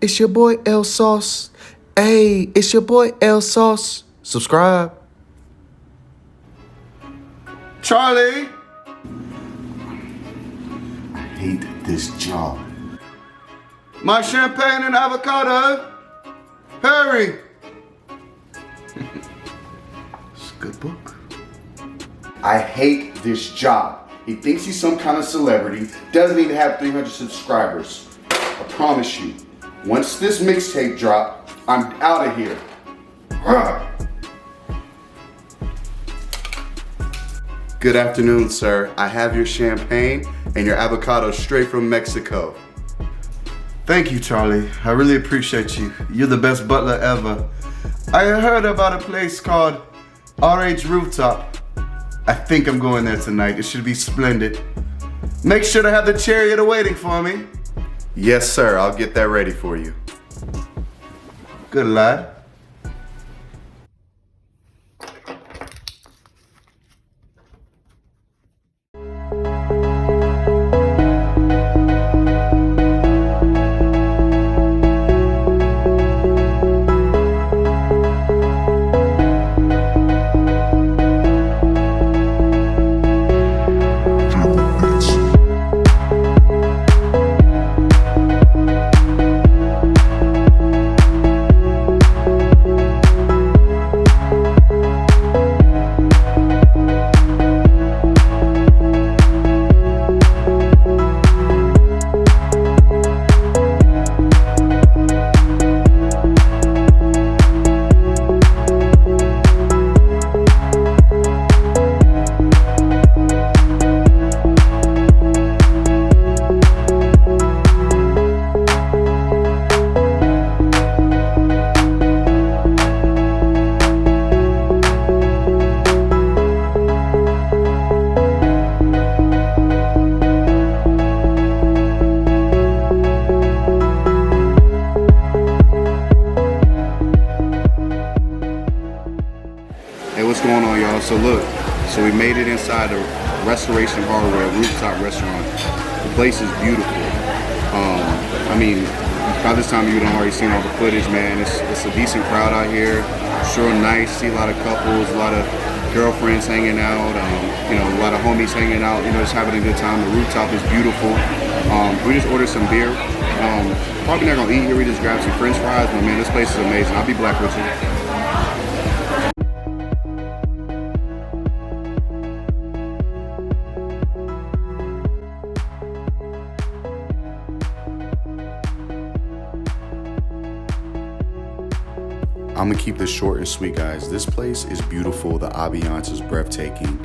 It's your boy L Sauce. Hey, it's your boy L Sauce. Subscribe. Charlie! I hate this job. My champagne and avocado. Hurry! It's a good book. I hate this job. He thinks he's some kind of celebrity, doesn't even have 300 subscribers. I promise you, once this mixtape drop, I'm out of here. Good afternoon, sir. I have your champagne and your avocado straight from Mexico. Thank you, Charlie. I really appreciate you. You're the best butler ever. I heard about a place called Rooftop. I think I'm going there tonight. It should be splendid. Make sure to have the chariot waiting for me. Yes, sir. I'll get that ready for you. Good lad. Hey, what's going on, y'all? So look, we made it inside the Restoration Hardware Rooftop Restaurant. The place is beautiful. I mean, by this time you've already seen all the footage, man. It's a decent crowd out here. Sure nice. See a lot of couples, a lot of girlfriends hanging out. You know, a lot of homies hanging out. You know, just having a good time. The rooftop is beautiful. We just ordered some beer. Probably not gonna eat here. We just grabbed some French fries, but man, this place is amazing. I'll be back with you. I'm gonna keep this short and sweet, guys. This place is beautiful. The ambiance is breathtaking.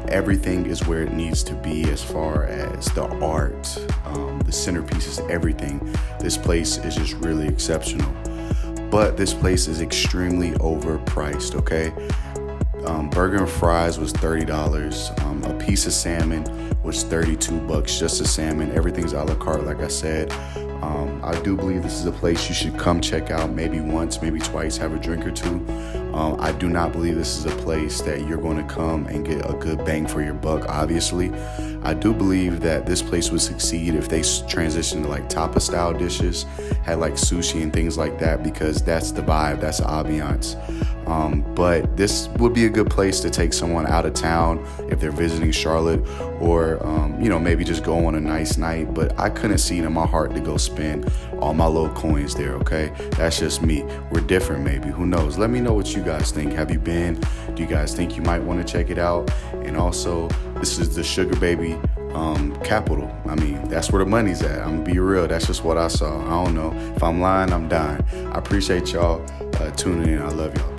Everything is where it needs to be as far as the art, the centerpieces, everything. This place is just really exceptional. But this place is extremely overpriced, okay? Burger and fries was $30. A piece of salmon was $32, just a salmon. Everything's a la carte, like I said. I do believe this is a place you should come check out maybe once, maybe twice, have a drink or two. I do not believe this is a place that you're going to come and get a good bang for your buck, obviously. I do believe that this place would succeed if they transitioned to like tapa style dishes, had like sushi and things like that, because that's the vibe, that's the ambiance. But this would be a good place to take someone out of town if they're visiting Charlotte, or you know, maybe just go on a nice night. But I couldn't see it in my heart to go spend all my little coins there, okay? That's just me. We're different, maybe. Who knows? Let me know what you guys think. Have you been? Do you guys think you might want to check it out? And also, this is the Sugar Baby capital. I mean, that's where the money's at. I'm gonna be real. That's just what I saw. I don't know. If I'm lying, I'm dying. I appreciate y'all tuning in. I love y'all.